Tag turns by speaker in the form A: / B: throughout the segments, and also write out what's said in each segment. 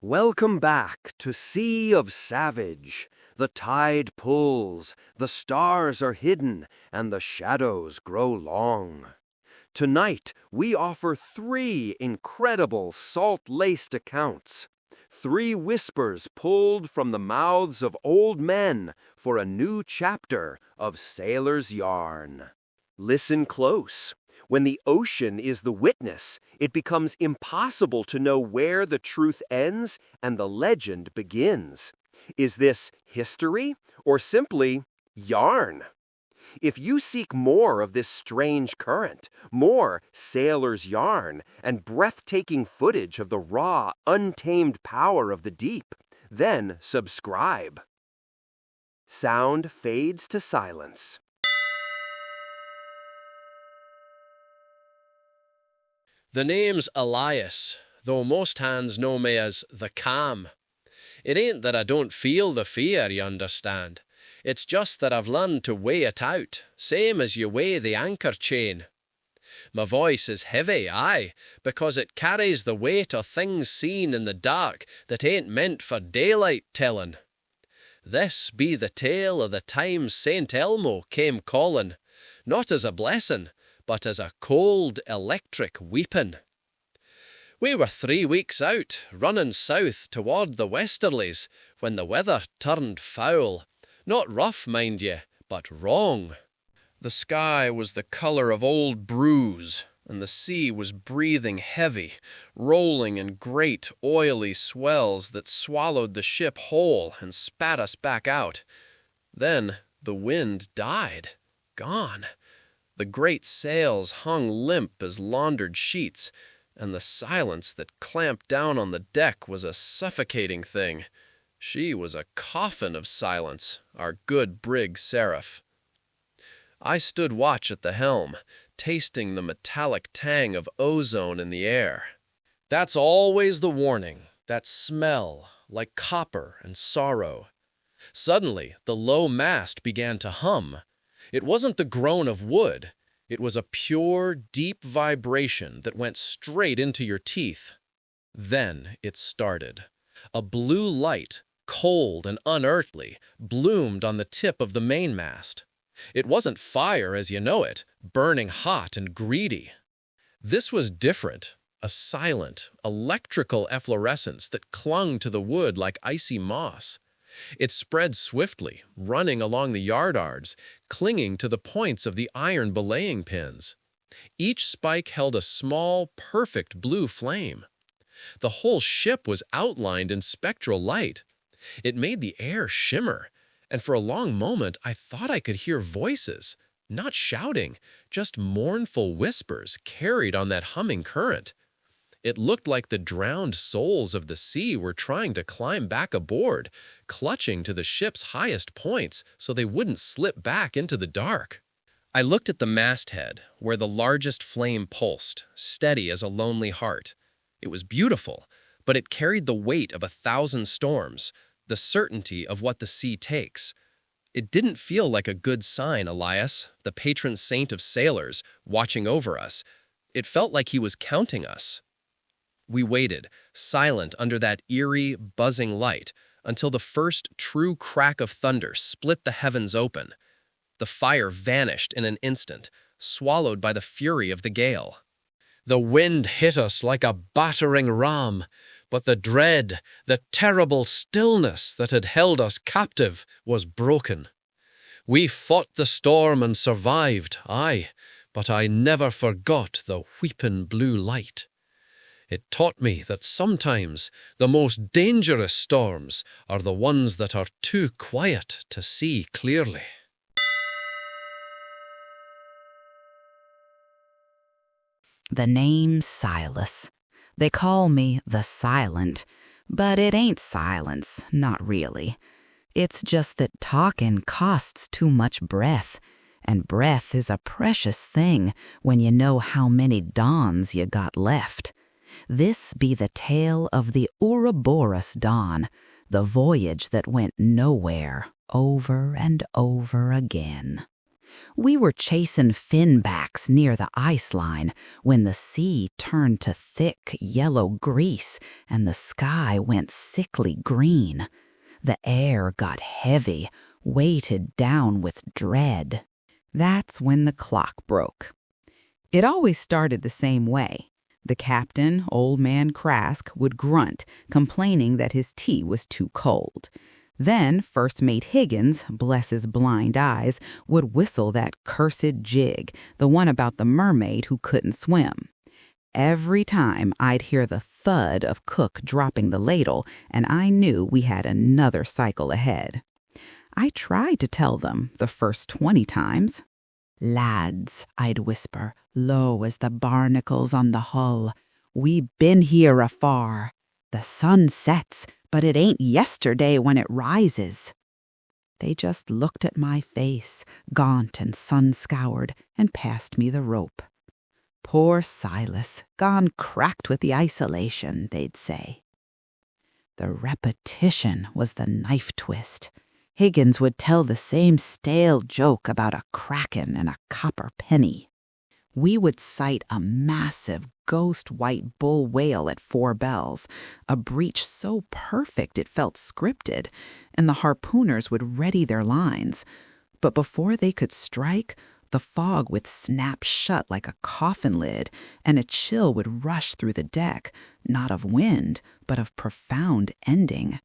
A: Welcome back to Sea of Savage. The tide pulls, the stars are hidden, and the shadows grow long. Tonight, we offer 3 incredible salt-laced accounts. 3 whispers pulled from the mouths of old men for a new chapter of sailor's yarn. Listen close. When the ocean is the witness, it becomes impossible to know where the truth ends and the legend begins. Is this history or simply yarn? If you seek more of this strange current, more sailor's yarn, and breathtaking footage of the raw, untamed power of the deep, then subscribe. Sound fades to silence.
B: The name's Elias, though most hands know me as the Calm. It ain't that I don't feel the fear, you understand. It's just that I've learned to weigh it out, same as you weigh the anchor chain. My voice is heavy, aye, because it carries the weight of things seen in the dark that ain't meant for daylight telling. This be the tale of the time St. Elmo came calling, not as a blessing, but as a cold electric weeping. We were 3 weeks out, running south toward the westerlies, when the weather turned foul. Not rough, mind ye, but wrong. The sky was the colour of old bruise, and the sea was breathing heavy, rolling in great oily swells that swallowed the ship whole and spat us back out. Then the wind died, gone. The great sails hung limp as laundered sheets, and the silence that clamped down on the deck was a suffocating thing. She was a coffin of silence, our good brig Seraph. I stood watch at the helm, tasting the metallic tang of ozone in the air. That's always the warning, that smell, like copper and sorrow. Suddenly, the low mast began to hum. It wasn't the groan of wood. It was a pure, deep vibration that went straight into your teeth. Then it started. A blue light, cold and unearthly, bloomed on the tip of the mainmast. It wasn't fire as you know it, burning hot and greedy. This was different, a silent, electrical efflorescence that clung to the wood like icy moss. It spread swiftly, running along the yardarms, clinging to the points of the iron belaying pins. Each spike held a small, perfect blue flame. The whole ship was outlined in spectral light. It made the air shimmer, and for a long moment I thought I could hear voices, not shouting, just mournful whispers carried on that humming current. It looked like the drowned souls of the sea were trying to climb back aboard, clutching to the ship's highest points so they wouldn't slip back into the dark. I looked at the masthead, where the largest flame pulsed, steady as a lonely heart. It was beautiful, but it carried the weight of 1,000 storms, the certainty of what the sea takes. It didn't feel like a good sign, Elias, the patron saint of sailors, watching over us. It felt like he was counting us. We waited, silent under that eerie, buzzing light, until the first true crack of thunder split the heavens open. The fire vanished in an instant, swallowed by the fury of the gale. The wind hit us like a battering ram, but the dread, the terrible stillness that had held us captive was broken. We fought the storm and survived, aye, but I never forgot the weeping blue light. It taught me that sometimes the most dangerous storms are the ones that are too quiet to see clearly.
C: The name's Silas. They call me the Silent, but it ain't silence, not really. It's just that talking costs too much breath, and breath is a precious thing when you know how many dawns you got left. This be the tale of the Ouroboros Dawn, the voyage that went nowhere, over and over again. We were chasing finbacks near the ice line when the sea turned to thick yellow grease and the sky went sickly green. The air got heavy, weighted down with dread. That's when the clock broke. It always started the same way. The captain, Old Man Krask, would grunt, complaining that his tea was too cold. Then First Mate Higgins, bless his blind eyes, would whistle that cursed jig, the one about the mermaid who couldn't swim. Every time I'd hear the thud of Cook dropping the ladle, and I knew we had another cycle ahead. I tried to tell them the first 20 times. "Lads," I'd whisper, low as the barnacles on the hull, "we been here afar. The sun sets, but it ain't yesterday when it rises." They just looked at my face, gaunt and sun-scoured, and passed me the rope. "Poor Silas, gone cracked with the isolation," they'd say. The repetition was the knife twist. Higgins would tell the same stale joke about a kraken and a copper penny. We would sight a massive ghost-white bull whale at 4 bells, a breach so perfect it felt scripted, and the harpooners would ready their lines. But before they could strike, the fog would snap shut like a coffin lid, and a chill would rush through the deck, not of wind, but of profound ending.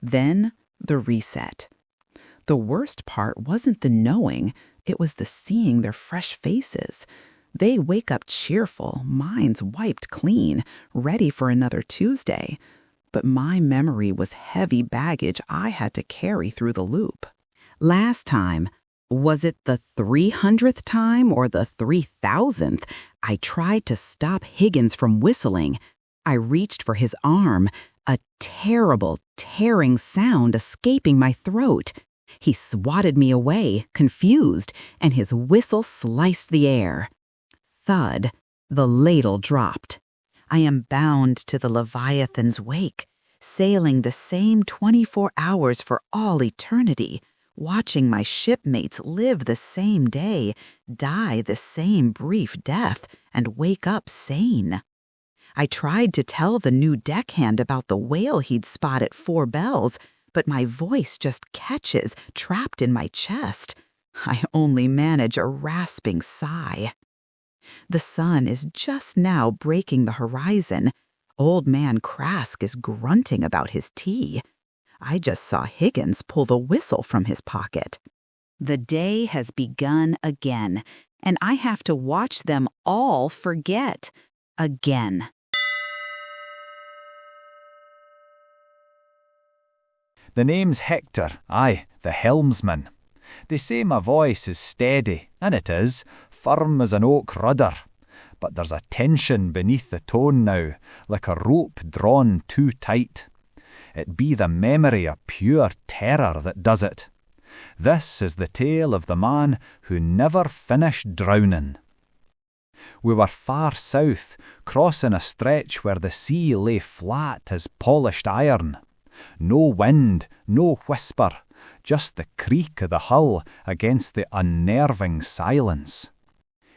C: Then the reset. The worst part wasn't the knowing, it was the seeing their fresh faces. They wake up cheerful, minds wiped clean, ready for another Tuesday. But my memory was heavy baggage I had to carry through the loop. Last time, was it the 300th time or the 3000th, I tried to stop Higgins from whistling. I reached for his arm, a terrible, tearing sound escaping my throat. He swatted me away, confused, and his whistle sliced the air. Thud, the ladle dropped. I am bound to the Leviathan's wake, sailing the same 24 hours for all eternity, watching my shipmates live the same day, die the same brief death, and wake up sane. I tried to tell the new deckhand about the whale he'd spot at 4 bells, but my voice just catches, trapped in my chest. I only manage a rasping sigh. The sun is just now breaking the horizon. Old Man Krask is grunting about his tea. I just saw Higgins pull the whistle from his pocket. The day has begun again, and I have to watch them all forget. Again.
D: The name's Hector, aye, the helmsman. They say my voice is steady, and it is, firm as an oak rudder. But there's a tension beneath the tone now, like a rope drawn too tight. It be the memory of pure terror that does it. This is the tale of the man who never finished drowning. We were far south, crossing a stretch where the sea lay flat as polished iron. No wind, no whisper, just the creak of the hull against the unnerving silence.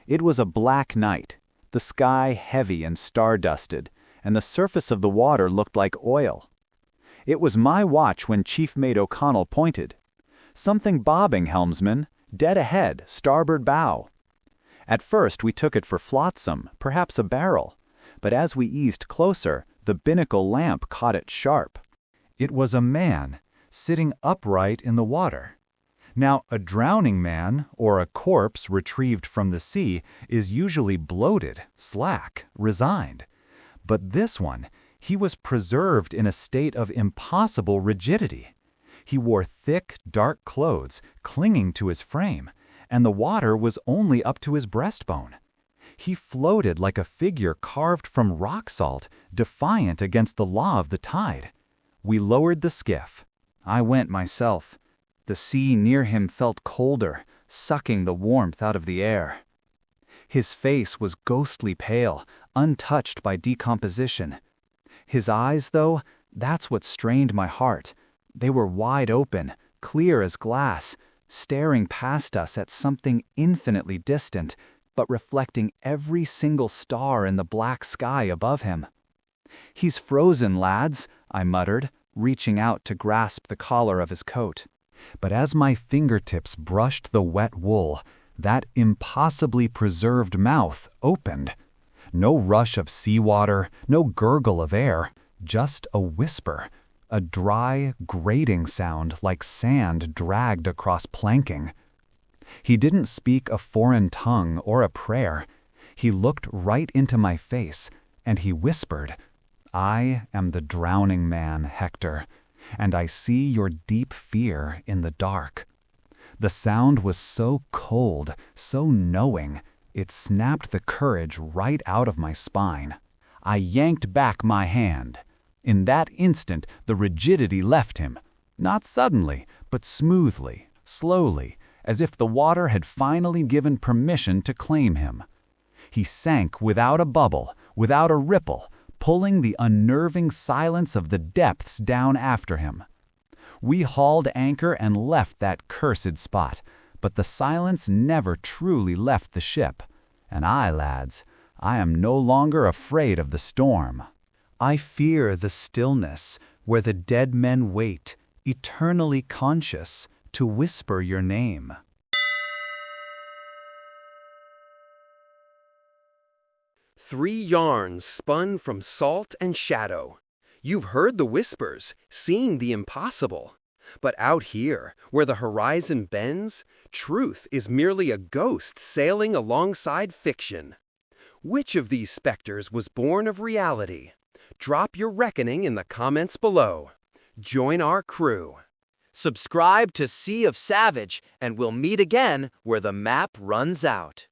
D: It was a black night, the sky heavy and star-dusted, and the surface of the water looked like oil. It was my watch when Chief Mate O'Connell pointed. "Something bobbing, helmsman, dead ahead, starboard bow." At first we took it for flotsam, perhaps a barrel, but as we eased closer, the binnacle lamp caught it sharp. It was a man, sitting upright in the water. Now, a drowning man, or a corpse retrieved from the sea, is usually bloated, slack, resigned. But this one, he was preserved in a state of impossible rigidity. He wore thick, dark clothes, clinging to his frame, and the water was only up to his breastbone. He floated like a figure carved from rock salt, defiant against the law of the tide. We lowered the skiff. I went myself. The sea near him felt colder, sucking the warmth out of the air. His face was ghostly pale, untouched by decomposition. His eyes, though, that's what strained my heart. They were wide open, clear as glass, staring past us at something infinitely distant, but reflecting every single star in the black sky above him. "He's frozen, lads," I muttered, reaching out to grasp the collar of his coat. But as my fingertips brushed the wet wool, that impossibly preserved mouth opened. No rush of seawater, no gurgle of air, just a whisper, a dry, grating sound like sand dragged across planking. He didn't speak a foreign tongue or a prayer. He looked right into my face, and he whispered, "I am the drowning man, Hector, and I see your deep fear in the dark." The sound was so cold, so knowing, it snapped the courage right out of my spine. I yanked back my hand. In that instant, the rigidity left him. Not suddenly, but smoothly, slowly, as if the water had finally given permission to claim him. He sank without a bubble, without a ripple, pulling the unnerving silence of the depths down after him. We hauled anchor and left that cursed spot, but the silence never truly left the ship. And I, lads, I am no longer afraid of the storm. I fear the stillness where the dead men wait, eternally conscious, to whisper your name.
A: Three yarns spun from salt and shadow. You've heard the whispers, seen the impossible. But out here, where the horizon bends, truth is merely a ghost sailing alongside fiction. Which of these specters was born of reality? Drop your reckoning in the comments below. Join our crew.
E: Subscribe to Sea of Savage, and we'll meet again where the map runs out.